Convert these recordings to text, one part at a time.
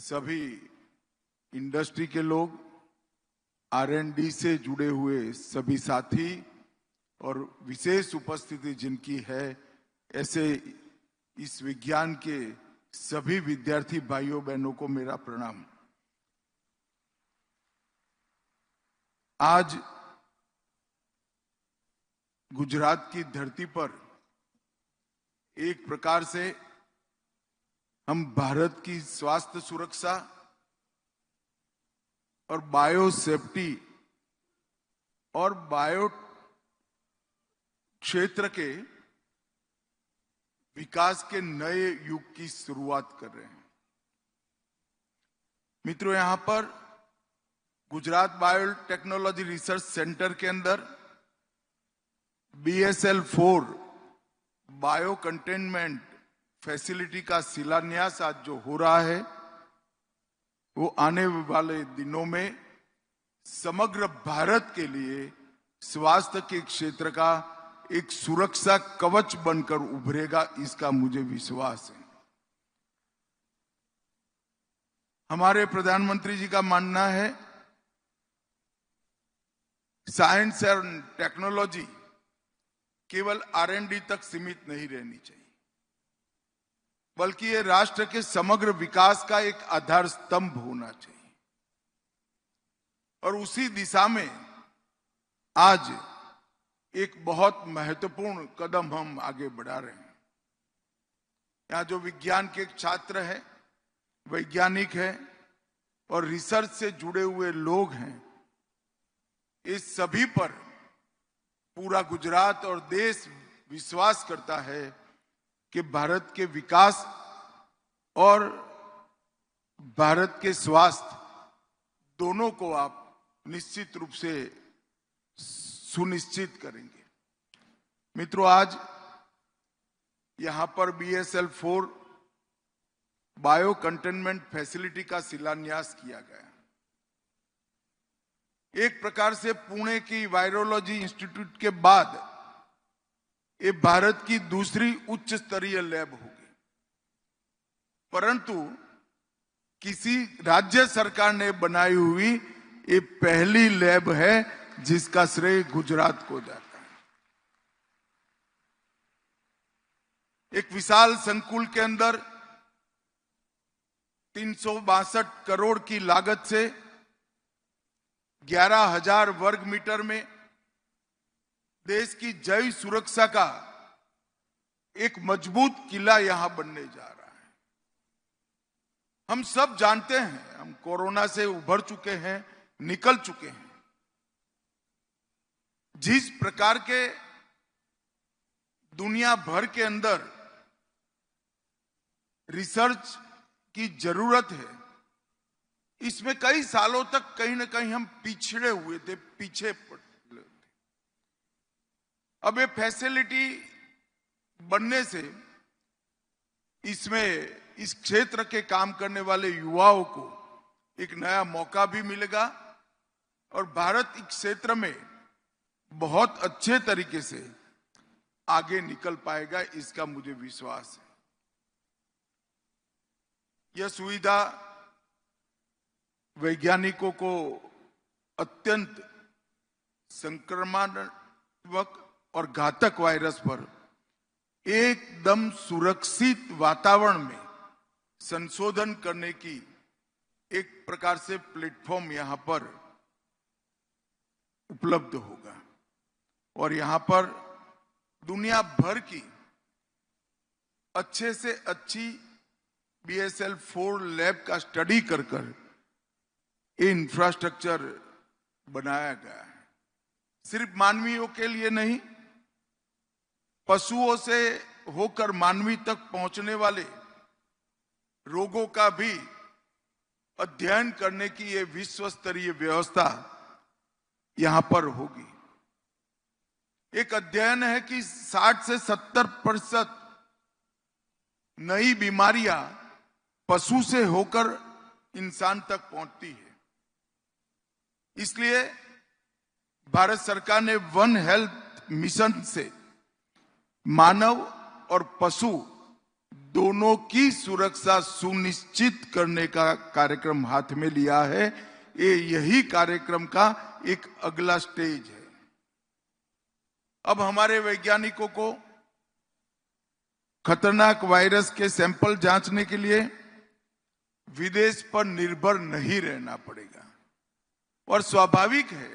सभी इंडस्ट्री के लोग, R&D से जुड़े हुए सभी साथी और विशेष उपस्थिति जिनकी है, ऐसे इस विज्ञान के सभी विद्यार्थी भाइयों बहनों को मेरा प्रणाम। आज गुजरात की धरती पर एक प्रकार से हम भारत की स्वास्थ्य सुरक्षा और बायो सेफ्टी और बायो क्षेत्र के विकास के नए युग की शुरुआत कर रहे हैं। मित्रों, यहां पर गुजरात बायोटेक्नोलॉजी रिसर्च सेंटर के अंदर BSL-4 बायो कंटेनमेंट फैसिलिटी का शिलान्यास आज जो हो रहा है, वो आने वाले दिनों में समग्र भारत के लिए स्वास्थ्य के क्षेत्र का एक सुरक्षा कवच बनकर उभरेगा, इसका मुझे विश्वास है। हमारे प्रधानमंत्री जी का मानना है साइंस एंड टेक्नोलॉजी केवल R&D तक सीमित नहीं रहनी चाहिए, बल्कि ये राष्ट्र के समग्र विकास का एक आधार स्तंभ होना चाहिए। और उसी दिशा में आज एक बहुत महत्वपूर्ण कदम हम आगे बढ़ा रहे हैं। यहाँ जो विज्ञान के छात्र हैं, वैज्ञानिक हैं और रिसर्च से जुड़े हुए लोग हैं, इस सभी पर पूरा गुजरात और देश विश्वास करता है कि भारत के विकास और भारत के स्वास्थ्य दोनों को आप निश्चित रूप से सुनिश्चित करेंगे। मित्रों, आज यहां पर BSL-4 बायो कंटेनमेंट फैसिलिटी का शिलान्यास किया गया। एक प्रकार से पुणे की वायरोलॉजी इंस्टीट्यूट के बाद ये भारत की दूसरी उच्च स्तरीय लैब होगी, परंतु किसी राज्य सरकार ने बनाई हुई ये पहली लैब है जिसका श्रेय गुजरात को जाता है। एक विशाल संकुल के अंदर 362 करोड़ की लागत से 11,000 वर्ग मीटर में देश की जैव सुरक्षा का एक मजबूत किला यहां बनने जा रहा है। हम सब जानते हैं, हम कोरोना से उभर चुके हैं, निकल चुके हैं। जिस प्रकार के दुनिया भर के अंदर रिसर्च की जरूरत है, इसमें कई सालों तक कहीं ना कहीं हम पिछड़े हुए थे, पीछे पड़े थे। अब ये फैसिलिटी बनने से इसमें इस क्षेत्र के काम करने वाले युवाओं को एक नया मौका भी मिलेगा और भारत इस क्षेत्र में बहुत अच्छे तरीके से आगे निकल पाएगा, इसका मुझे विश्वास है। यह सुविधा वैज्ञानिकों को अत्यंत संक्रमणात्मक और घातक वायरस पर एकदम सुरक्षित वातावरण में संशोधन करने की एक प्रकार से प्लेटफॉर्म यहां पर उपलब्ध होगा और यहां पर दुनिया भर की अच्छे से अच्छी BSL-4 लैब का स्टडी कर इंफ्रास्ट्रक्चर बनाया गया है। सिर्फ मानवीयों के लिए नहीं, पशुओं से होकर मानवी तक पहुंचने वाले रोगों का भी अध्ययन करने की यह विश्व स्तरीय व्यवस्था यहां पर होगी। एक अध्ययन है कि 60 से 70% नई बीमारियां पशु से होकर इंसान तक पहुंचती है। इसलिए भारत सरकार ने वन हेल्थ मिशन से मानव और पशु दोनों की सुरक्षा सुनिश्चित करने का कार्यक्रम हाथ में लिया है। यही कार्यक्रम का एक अगला स्टेज है। अब हमारे वैज्ञानिकों को खतरनाक वायरस के सैंपल जांचने के लिए विदेश पर निर्भर नहीं रहना पड़ेगा। और स्वाभाविक है,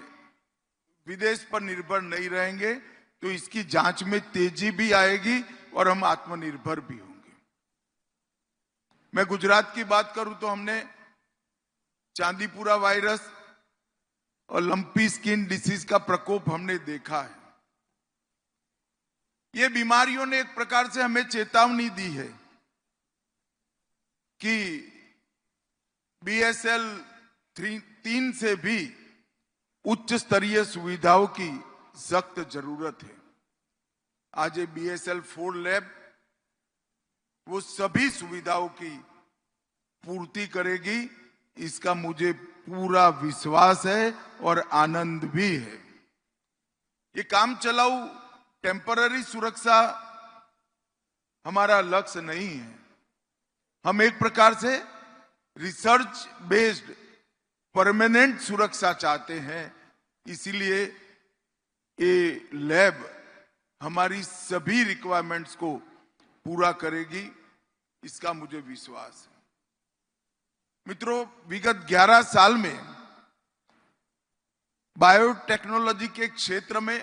विदेश पर निर्भर नहीं रहेंगे तो इसकी जांच में तेजी भी आएगी और हम आत्मनिर्भर भी होंगे। मैं गुजरात की बात करूं तो हमने चांदीपुरा वायरस और लंपी स्किन डिसीज का प्रकोप हमने देखा है। ये बीमारियों ने एक प्रकार से हमें चेतावनी दी है कि BSL 3 से भी उच्च स्तरीय सुविधाओं की सख्त जरूरत है। आज ये BSL 4 लैब वो सभी सुविधाओं की पूर्ति करेगी, इसका मुझे पूरा विश्वास है और आनंद भी है। ये काम चलाऊ टेम्पररी सुरक्षा हमारा लक्ष्य नहीं है। हम एक प्रकार से रिसर्च बेस्ड परमानेंट सुरक्षा चाहते हैं। इसीलिए ये लैब हमारी सभी रिक्वायरमेंट्स को पूरा करेगी, इसका मुझे विश्वास है। मित्रों, विगत 11 साल में बायोटेक्नोलॉजी के क्षेत्र में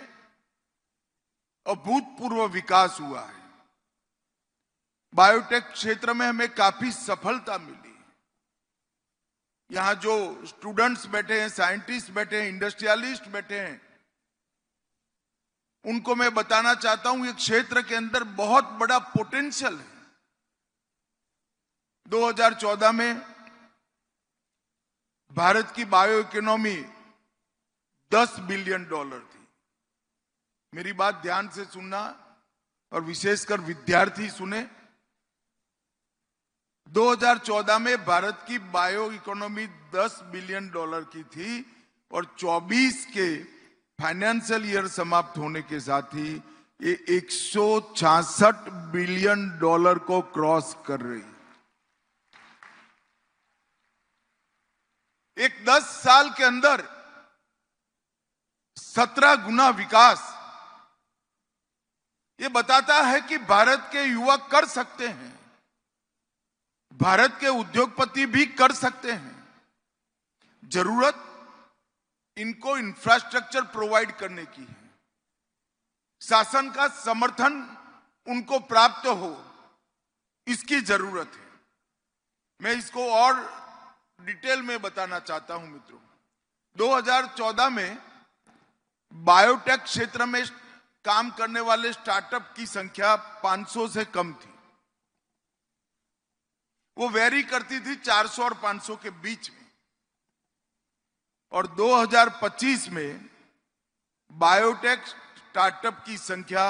अभूतपूर्व विकास हुआ है। बायोटेक क्षेत्र में हमें काफी सफलता मिली। यहां जो स्टूडेंट्स बैठे हैं, साइंटिस्ट बैठे हैं, इंडस्ट्रियलिस्ट बैठे हैं, उनको मैं बताना चाहता हूं ये क्षेत्र के अंदर बहुत बड़ा पोटेंशियल है। 2014 में भारत की बायो इकोनॉमी $10 बिलियन थी। मेरी बात ध्यान से सुनना और विशेषकर विद्यार्थी सुने। 2014 में भारत की बायो इकोनॉमी $10 बिलियन की थी और 24 के फाइनेंशियल ईयर समाप्त होने के साथ ही ये 166 बिलियन को क्रॉस कर रही। एक 10 साल के अंदर 17 गुना विकास। ये बताता है कि भारत के युवा कर सकते हैं, भारत के उद्योगपति भी कर सकते हैं। जरूरत इनको इंफ्रास्ट्रक्चर प्रोवाइड करने की है, शासन का समर्थन उनको प्राप्त हो, इसकी जरूरत है। मैं इसको और डिटेल में बताना चाहता हूं मित्रों। 2014 में बायोटेक क्षेत्र में काम करने वाले स्टार्टअप की संख्या 500 से कम थी। वो वेरी करती थी 400 और 500 के बीच में। और 2025 में बायोटेक स्टार्टअप की संख्या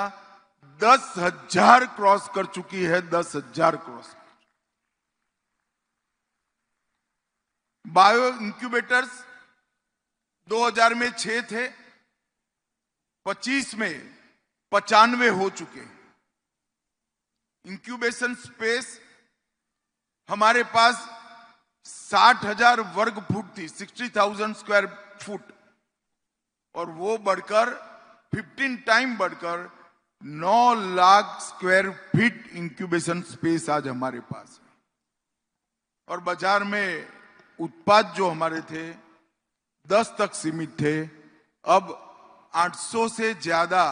10,000 क्रॉस कर चुकी है। 10,000 क्रॉस। बायो इंक्यूबेटर्स 2000 में 6 थे, 25 में 95 हो चुके। इंक्यूबेशन स्पेस हमारे पास 60,000 वर्ग फुट थी, 60,000 स्क्वायर फुट, और वो बढ़कर 15 टाइम बढ़कर 9 lakh square feet incubation space आज हमारे पास है। और बाजार में उत्पाद जो हमारे थे 10 तक सीमित थे, अब 800 से ज्यादा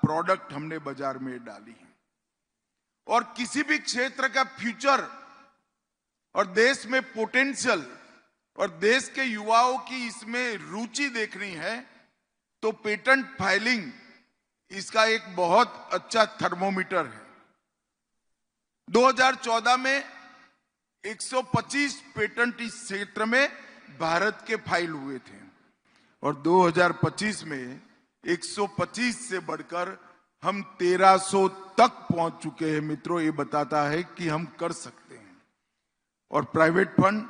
प्रोडक्ट हमने बाजार में डाली है। और किसी भी क्षेत्र का फ्यूचर और देश में पोटेंशियल और देश के युवाओं की इसमें रुचि देखनी है तो पेटेंट फाइलिंग इसका एक बहुत अच्छा थर्मोमीटर है। 2014 में 125 पेटेंट इस क्षेत्र में भारत के फाइल हुए थे और 2025 में 125 से बढ़कर हम 1300 तक पहुंच चुके हैं। मित्रों, ये बताता है कि हम कर सकते हैं। और प्राइवेट फंड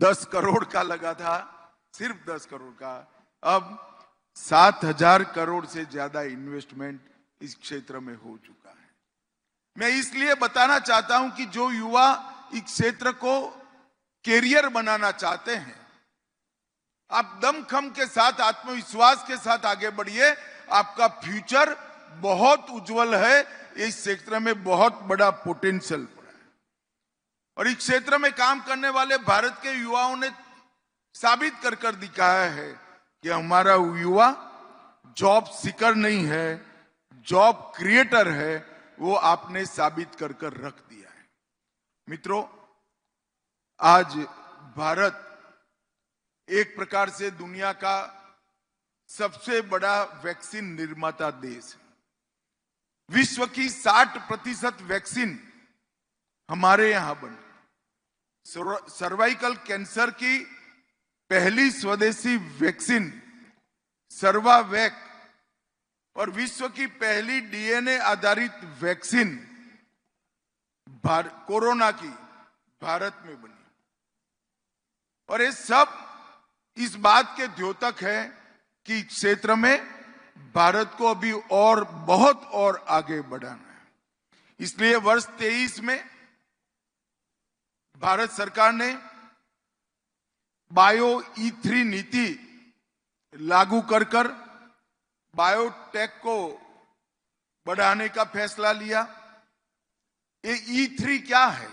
10 करोड़ का लगा था, सिर्फ 10 करोड़ का, अब 7,000 करोड़ से ज्यादा इन्वेस्टमेंट इस क्षेत्र में हो चुका है। मैं इसलिए बताना चाहता हूं कि जो युवा इस क्षेत्र को कैरियर बनाना चाहते हैं, आप दमखम के साथ, आत्मविश्वास के साथ आगे बढ़िए। आपका फ्यूचर बहुत उज्जवल है। इस क्षेत्र में बहुत बड़ा पोटेंशियल पड़ा है और इस क्षेत्र में काम करने वाले भारत के युवाओं ने साबित कर दिखाया है कि हमारा युवा जॉब सीकर नहीं है, जॉब क्रिएटर है। वो आपने साबित कर रख दिया है। मित्रों, आज भारत एक प्रकार से दुनिया का सबसे बड़ा वैक्सीन निर्माता देश है। विश्व की 60% वैक्सीन हमारे यहां बनी। सर्वाइकल कैंसर की पहली स्वदेशी वैक्सीन सर्वावैक और विश्व की पहली डीएनए आधारित वैक्सीन कोरोना की भारत में बनी। और ये सब इस बात के द्योतक है कि क्षेत्र में भारत को अभी और बहुत और आगे बढ़ाना है। इसलिए वर्ष 23 में भारत सरकार ने बायो E3 नीति लागू कर बायोटेक को बढ़ाने का फैसला लिया। ये E3 क्या है?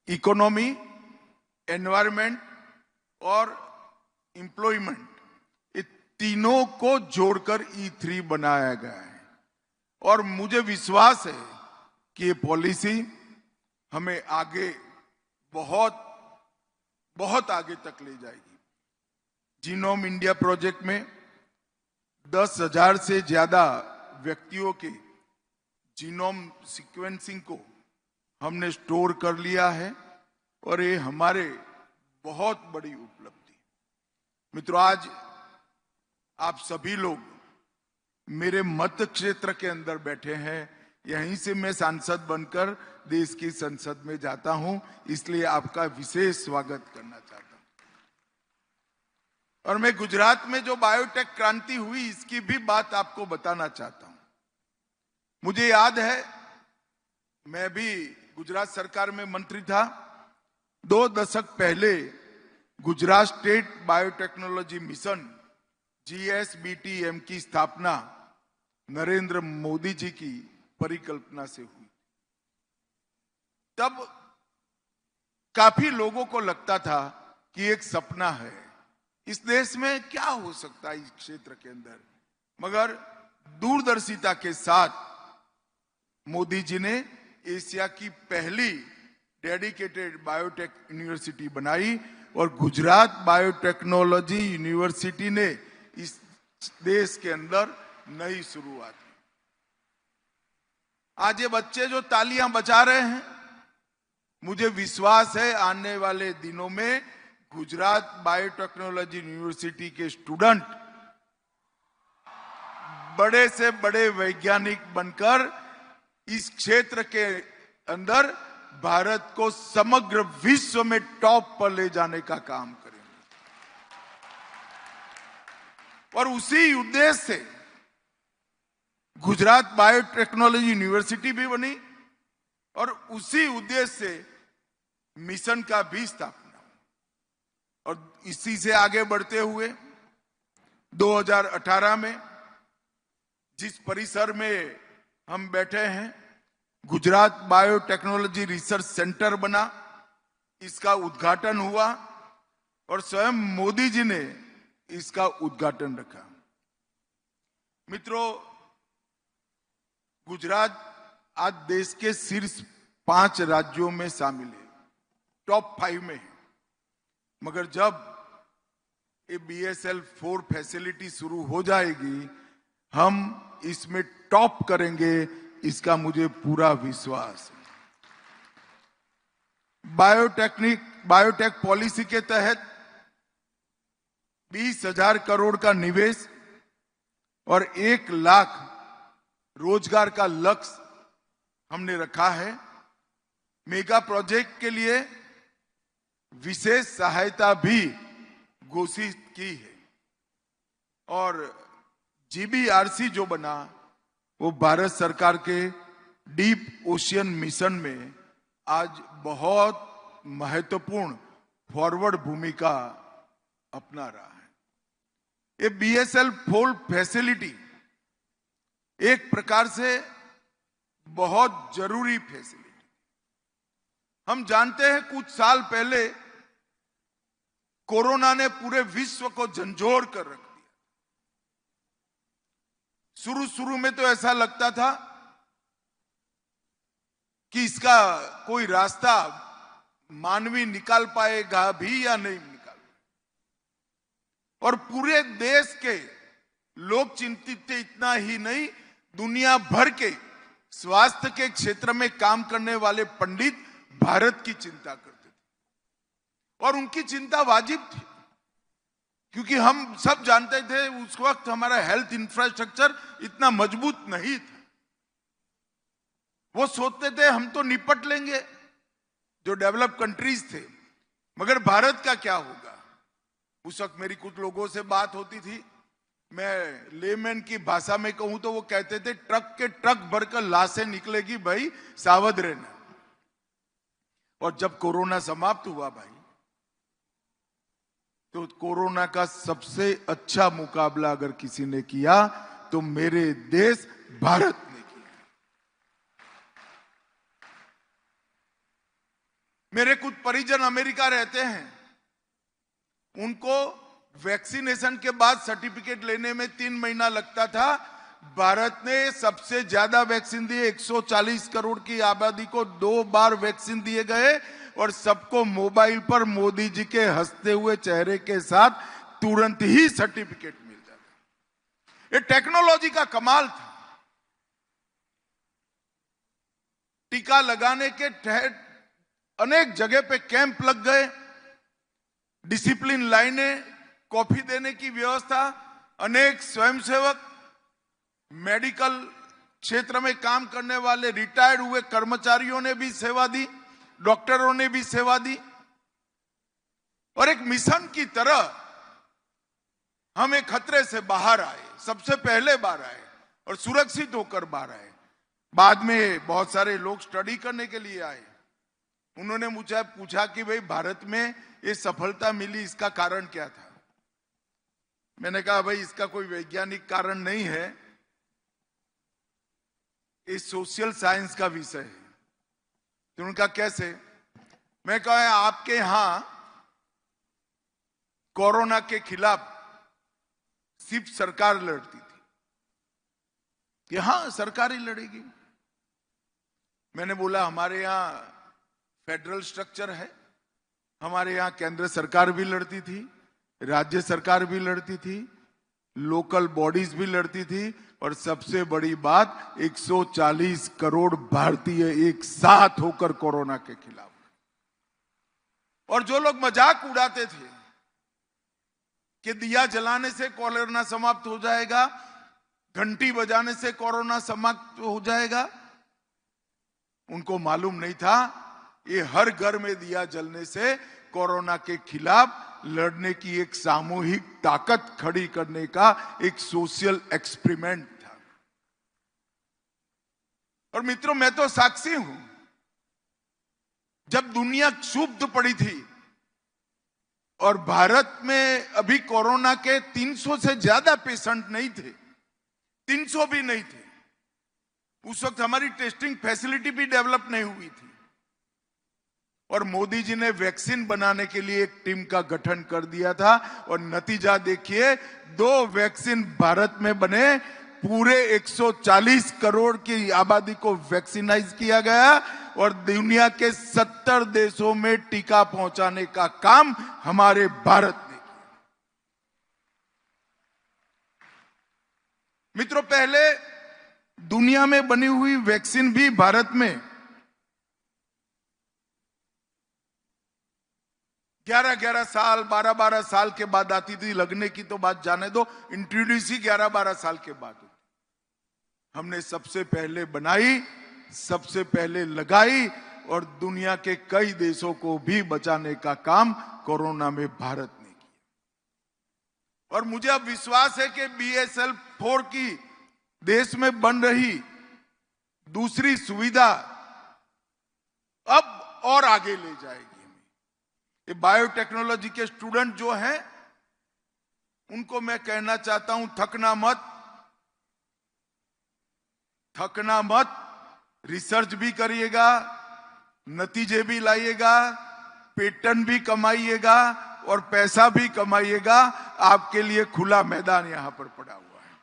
इकोनॉमी, एनवायरमेंट और एम्प्लॉयमेंट, ये तीनों को जोड़कर E3 बनाया गया है। और मुझे विश्वास है कि ये पॉलिसी हमें आगे बहुत बहुत आगे तक ले जाएगी। जीनोम इंडिया प्रोजेक्ट में 10,000 से ज्यादा व्यक्तियों के जीनोम सीक्वेंसिंग को हमने स्टोर कर लिया है और ये हमारे बहुत बड़ी उपलब्धि। मित्रों, आज आप सभी लोग मेरे मत क्षेत्र के अंदर बैठे हैं। यहीं से मैं सांसद बनकर देश की संसद में जाता हूं, इसलिए आपका विशेष स्वागत करना चाहता हूं। और मैं गुजरात में जो बायोटेक क्रांति हुई, इसकी भी बात आपको बताना चाहता हूं। मुझे याद है, मैं भी गुजरात सरकार में मंत्री था। 2 दशक पहले Gujarat state biotechnology mission GSBTM की स्थापना नरेंद्र मोदी जी की परिकल्पना से हुई। तब काफी लोगों को लगता था कि एक सपना है, इस देश में क्या हो सकता है इस क्षेत्र के अंदर। मगर दूरदर्शिता के साथ मोदी जी ने एशिया की पहली डेडिकेटेड बायोटेक यूनिवर्सिटी बनाई और गुजरात बायोटेक्नोलॉजी यूनिवर्सिटी ने इस देश के अंदर नई शुरुआत की। आज ये बच्चे जो तालियां बजा रहे हैं, मुझे विश्वास है आने वाले दिनों में गुजरात बायोटेक्नोलॉजी यूनिवर्सिटी के स्टूडेंट बड़े से बड़े वैज्ञानिक बनकर इस क्षेत्र के अंदर भारत को समग्र विश्व में टॉप पर ले जाने का काम करेंगे। और उसी उद्देश्य से गुजरात बायोटेक्नोलॉजी यूनिवर्सिटी भी बनी और उसी उद्देश्य से मिशन का भी स्थापना। और इसी से आगे बढ़ते हुए 2018 में जिस परिसर में हम बैठे हैं, गुजरात बायोटेक्नोलॉजी रिसर्च सेंटर बना, इसका उद्घाटन हुआ और स्वयं मोदी जी ने इसका उद्घाटन रखा। मित्रों, गुजरात आज देश के शीर्ष 5 राज्यों में शामिल है, टॉप 5 में है। मगर जब ये BSL 4 फैसिलिटी शुरू हो जाएगी, हम इसमें टॉप करेंगे, इसका मुझे पूरा विश्वास है। बायोटेक पॉलिसी के तहत 20,000 करोड़ का निवेश और 1 लाख रोजगार का लक्ष्य हमने रखा है। मेगा प्रोजेक्ट के लिए विशेष सहायता भी घोषित की है और GBRC जो बना वो भारत सरकार के डीप ओशियन मिशन में आज बहुत महत्वपूर्ण फॉरवर्ड भूमिका अपना रहा है। ये BSL फोल्ड फैसिलिटी एक प्रकार से बहुत जरूरी फैसिलिटी। हम जानते हैं कुछ साल पहले कोरोना ने पूरे विश्व को झंझोर कर रख दिया। शुरू में तो ऐसा लगता था कि इसका कोई रास्ता मानवी निकाल पाएगा भी या नहीं निकाल पाएगा, और पूरे देश के लोग चिंतित थे। इतना ही नहीं, दुनिया भर के स्वास्थ्य के क्षेत्र में काम करने वाले पंडित भारत की चिंता करते थे, और उनकी चिंता वाजिब थी, क्योंकि हम सब जानते थे उस वक्त हमारा हेल्थ इंफ्रास्ट्रक्चर इतना मजबूत नहीं था। वो सोचते थे हम तो निपट लेंगे, जो डेवलप कंट्रीज थे, मगर भारत का क्या होगा। उस वक्त मेरी कुछ लोगों से बात होती थी, मैं लेमैन की भाषा में कहूं तो वो कहते थे ट्रक के ट्रक भरकर लाशें निकलेगी भाई, सावध रहना। और जब कोरोना समाप्त हुआ भाई, तो कोरोना का सबसे अच्छा मुकाबला अगर किसी ने किया तो मेरे देश भारत ने किया। मेरे कुछ परिजन अमेरिका रहते हैं, उनको वैक्सीनेशन के बाद सर्टिफिकेट लेने में 3 महीना लगता था। भारत ने सबसे ज्यादा वैक्सीन दिए, 140 करोड़ की आबादी को 2 बार वैक्सीन दिए गए, और सबको मोबाइल पर मोदी जी के हंसते हुए चेहरे के साथ तुरंत ही सर्टिफिकेट मिल जाता। ये टेक्नोलॉजी का कमाल था। टीका लगाने के तहत अनेक जगह पे कैंप लग गए, डिसिप्लिन लाइनें, कॉफी देने की व्यवस्था, अनेक स्वयंसेवक, मेडिकल क्षेत्र में काम करने वाले रिटायर्ड हुए कर्मचारियों ने भी सेवा दी, डॉक्टरों ने भी सेवा दी, और एक मिशन की तरह हम एक खतरे से बाहर आए, सबसे पहले बाहर आए और सुरक्षित होकर बाहर आए। बाद में बहुत सारे लोग स्टडी करने के लिए आए। उन्होंने मुझे पूछा कि भाई भारत में ये सफलता मिली, इसका कारण क्या था। मैंने कहा भाई इसका कोई वैज्ञानिक कारण नहीं है, ये सोशल साइंस का विषय है। तो उनका कैसे? मैं कहा आपके यहां कोरोना के खिलाफ सिर्फ सरकार लड़ती थी, कि हाँ सरकार ही लड़ेगी। मैंने बोला हमारे यहां फेडरल स्ट्रक्चर है, हमारे यहां केंद्र सरकार भी लड़ती थी, राज्य सरकार भी लड़ती थी, लोकल बॉडीज भी लड़ती थी, और सबसे बड़ी बात 140 करोड़ भारतीय एक साथ होकर कोरोना के खिलाफ। और जो लोग मजाक उड़ाते थे कि दिया जलाने से कोरोना समाप्त हो जाएगा, घंटी बजाने से कोरोना समाप्त हो जाएगा, उनको मालूम नहीं था ये हर घर में दिया जलने से कोरोना के खिलाफ लड़ने की एक सामूहिक ताकत खड़ी करने का एक सोशल एक्सपेरिमेंट था। और मित्रों, मैं तो साक्षी हूं, जब दुनिया क्षुब्ध पड़ी थी और भारत में अभी कोरोना के 300 से ज्यादा पेशेंट नहीं थे, 300 भी नहीं थे, उस वक्त हमारी टेस्टिंग फैसिलिटी भी डेवलप नहीं हुई थी, और मोदी जी ने वैक्सीन बनाने के लिए एक टीम का गठन कर दिया था, और नतीजा देखिए, 2 वैक्सीन भारत में बने, पूरे 140 करोड़ की आबादी को वैक्सीनाइज किया गया, और दुनिया के 70 देशों में टीका पहुंचाने का काम हमारे भारत ने किया। मित्रों, पहले दुनिया में बनी हुई वैक्सीन भी भारत में 11-11 साल, 12-12 साल के बाद आती थी। लगने की तो बात जाने दो, इंट्रोड्यूस ही 11-12 साल के बाद होती। हमने सबसे पहले बनाई, सबसे पहले लगाई, और दुनिया के कई देशों को भी बचाने का काम कोरोना में भारत ने किया। और मुझे अब विश्वास है कि BSL 4 की देश में बन रही दूसरी सुविधा अब और आगे ले जाएगी हमें। ये बायोटेक्नोलॉजी के स्टूडेंट जो हैं, उनको मैं कहना चाहता हूं, थकना मत, रिसर्च भी करिएगा, नतीजे भी लाइएगा, पेटेंट भी कमाइएगा और पैसा भी कमाइएगा। आपके लिए खुला मैदान यहां पर पड़ा हुआ है।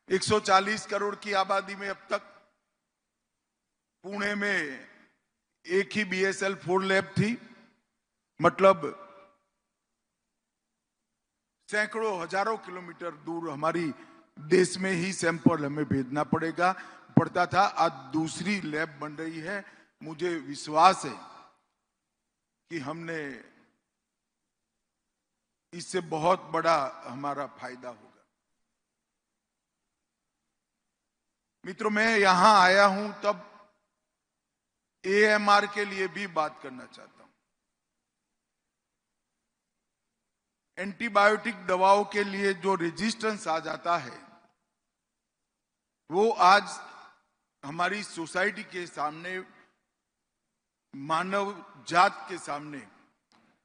है 140 करोड़ की आबादी में अब तक पुणे में एक ही BSL-4 लैब थी। मतलब सैकड़ों हजारों किलोमीटर दूर हमारी देश में ही सैंपल हमें भेजना पड़ता था। आज दूसरी लैब बन रही है। मुझे विश्वास है कि हमने इससे बहुत बड़ा हमारा फायदा होगा। मित्रों, मैं यहां आया हूं तब AMR के लिए भी बात करना चाहता हूं। एंटीबायोटिक दवाओं के लिए जो रेजिस्टेंस आ जाता है, वो आज हमारी सोसाइटी के सामने, मानव जात के सामने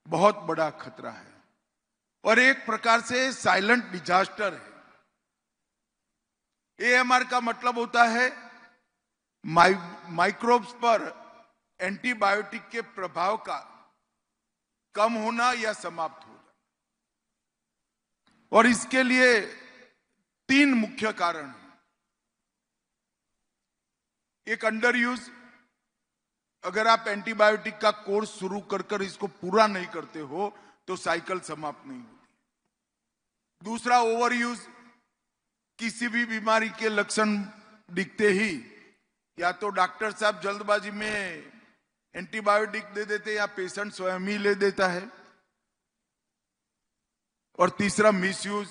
बहुत बड़ा खतरा है और एक प्रकार से साइलेंट डिजास्टर है। AMR का मतलब होता है माइक्रोब्स पर एंटीबायोटिक के प्रभाव का कम होना या समाप्त हो जाना। और इसके लिए 3 मुख्य कारण हैं। एक, अंडर यूज। अगर आप एंटीबायोटिक का कोर्स शुरू कर इसको पूरा नहीं करते हो तो साइकिल समाप्त नहीं होती। दूसरा, ओवर यूज। किसी भी बीमारी के लक्षण दिखते ही या तो डॉक्टर साहब जल्दबाजी में एंटीबायोटिक दे देते या पेशेंट स्वयं ही ले देता है। और तीसरा, मिसयूज।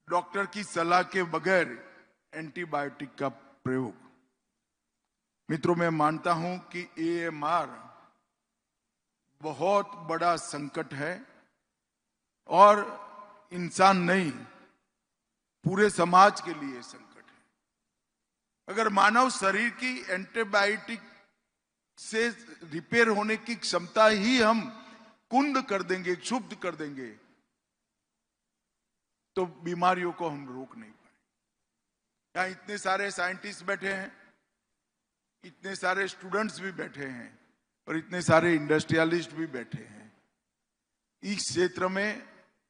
डॉक्टर की सलाह के बगैर एंटीबायोटिक का प्रयोग। मित्रों, मैं मानता हूं कि AMR बहुत बड़ा संकट है और इंसान नहीं, पूरे समाज के लिए संकट है। अगर मानव शरीर की एंटीबायोटिक से रिपेयर होने की क्षमता ही हम कुंद कर देंगे, क्षुब्ध कर देंगे, तो बीमारियों को हम रोक नहीं पाएंगे। यहां इतने सारे साइंटिस्ट बैठे हैं, इतने सारे स्टूडेंट्स भी बैठे हैं और इतने सारे इंडस्ट्रियलिस्ट भी बैठे हैं। इस क्षेत्र में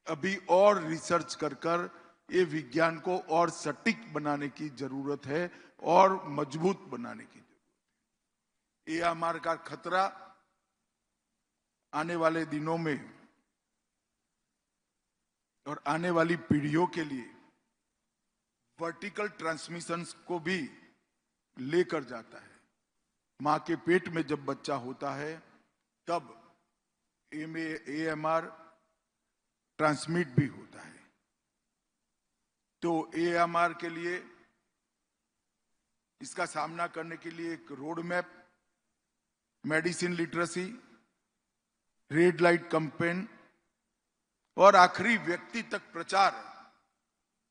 अभी और रिसर्च कर ये विज्ञान को और सटीक बनाने की जरूरत है और मजबूत बनाने की जरूरत है। AMR का खतरा आने वाले दिनों में और आने वाली पीढ़ियों के लिए वर्टिकल ट्रांसमिशन को भी लेकर जाता है। मां के पेट में जब बच्चा होता है तब AMR ट्रांसमिट भी होता है। तो AMR के लिए, इसका सामना करने के लिए एक road map, medicine literacy, red light campaign और आखिरी व्यक्ति तक प्रचार,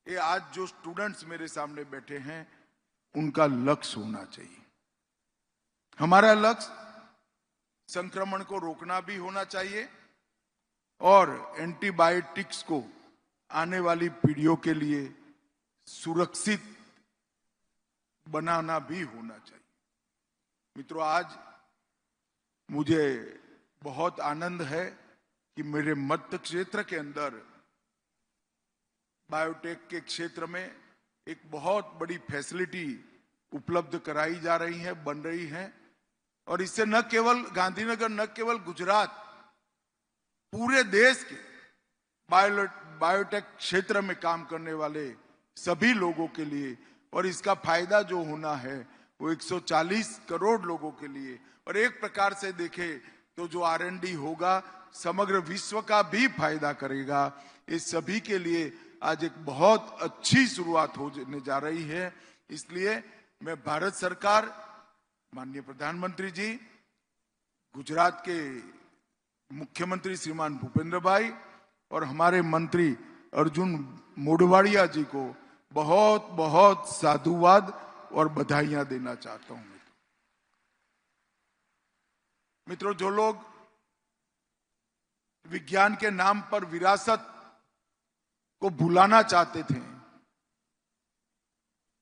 ये आज जो स्टूडेंट्स मेरे सामने बैठे हैं उनका लक्ष्य होना चाहिए। हमारा लक्ष्य संक्रमण को रोकना भी होना चाहिए और एंटीबायोटिक्स को आने वाली पीढ़ियों के लिए सुरक्षित बनाना भी होना चाहिए। मित्रों, आज मुझे बहुत आनंद है कि मेरे मध्य क्षेत्र के अंदर बायोटेक के क्षेत्र में एक बहुत बड़ी फैसिलिटी उपलब्ध कराई जा रही है, बन रही है। और इससे न केवल गांधीनगर, न केवल गुजरात, पूरे देश के बायोटेक क्षेत्र में काम करने वाले सभी लोगों के लिए, और इसका फायदा जो होना है वो 140 करोड़ लोगों के लिए, और एक प्रकार से देखे तो जो R&D होगा समग्र विश्व का भी फायदा करेगा। इस सभी के लिए आज एक बहुत अच्छी शुरुआत होने जा रही है। इसलिए मैं भारत सरकार, माननीय प्रधानमंत्री जी, गुजरात के मुख्यमंत्री श्रीमान भूपेंद्र भाई और हमारे मंत्री अर्जुन मोढवाड़िया जी को बहुत बहुत साधुवाद और बधाइयां देना चाहता हूं। मित्रों, जो लोग विज्ञान के नाम पर विरासत को भुलाना चाहते थे,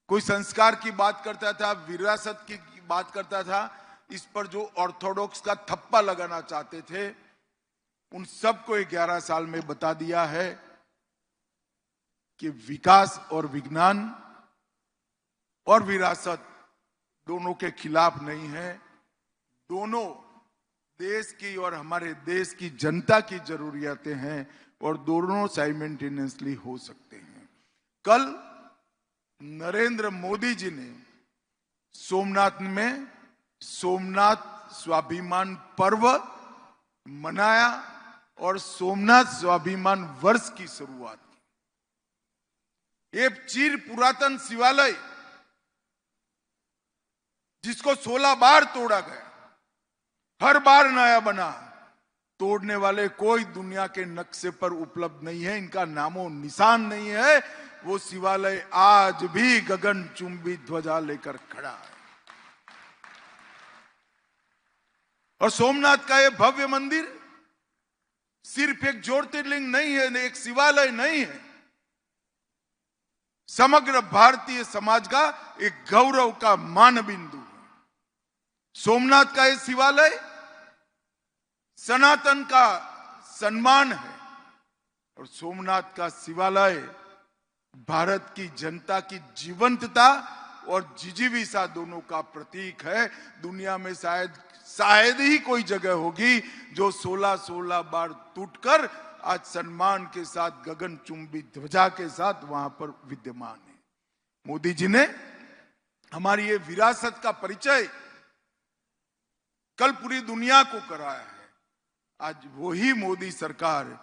कोई संस्कार की बात करता था, विरासत की बात करता था, इस पर जो ऑर्थोडॉक्स का थप्पा लगाना चाहते थे, उन सबको 11 साल में बता दिया है कि विकास और विज्ञान और विरासत दोनों के खिलाफ नहीं है। दोनों देश की और हमारे देश की जनता की जरूरियातें हैं और दोनों साइमल्टेनियसली हो सकते हैं। कल नरेंद्र मोदी जी ने सोमनाथ में सोमनाथ स्वाभिमान पर्व मनाया और सोमनाथ स्वाभिमान वर्ष की शुरुआत की। एक चिर पुरातन शिवालय जिसको 16 बार तोड़ा गया, हर बार नया बना, तोड़ने वाले कोई दुनिया के नक्शे पर उपलब्ध नहीं है, इनका नामो निशान नहीं है। वो शिवालय आज भी गगनचुंबी ध्वजा लेकर खड़ा है। और सोमनाथ का ये भव्य मंदिर सिर्फ एक ज्योतिर्लिंग नहीं है, एक शिवालय नहीं है, समग्र भारतीय समाज का एक गौरव का मान बिंदु है। सोमनाथ का ये शिवालय सनातन का सम्मान है और सोमनाथ का शिवालय भारत की जनता की जीवंतता और जिजीविसा दोनों का प्रतीक है। दुनिया में शायद ही कोई जगह होगी जो 16 बार टूटकर आज सम्मान के साथ गगनचुंबी ध्वजा के साथ वहां पर विद्यमान है। मोदी जी ने हमारी ये विरासत का परिचय कल पूरी दुनिया को कराया है। आज वही मोदी सरकार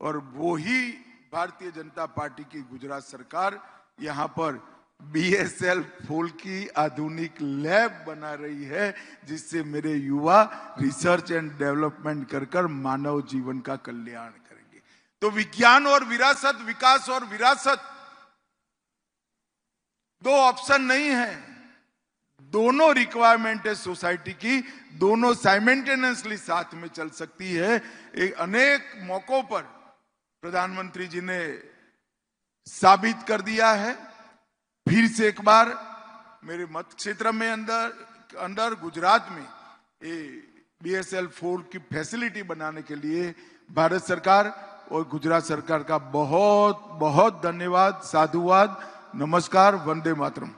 और वही भारतीय जनता पार्टी की गुजरात सरकार यहां पर BSL फूल की आधुनिक लैब बना रही है, जिससे मेरे युवा रिसर्च एंड डेवलपमेंट कर मानव जीवन का कल्याण करेंगे। तो विज्ञान और विरासत, विकास और विरासत दो ऑप्शन नहीं है, दोनों रिक्वायरमेंट है सोसाइटी की, दोनों साइमल्टेनियसली साथ में चल सकती है। एक अनेक मौकों पर प्रधानमंत्री जी ने साबित कर दिया है। फिर से एक बार मेरे मत क्षेत्र में अंदर गुजरात में BSL 4 की फैसिलिटी बनाने के लिए भारत सरकार और गुजरात सरकार का बहुत बहुत धन्यवाद, साधुवाद, नमस्कार, वंदे मातरम।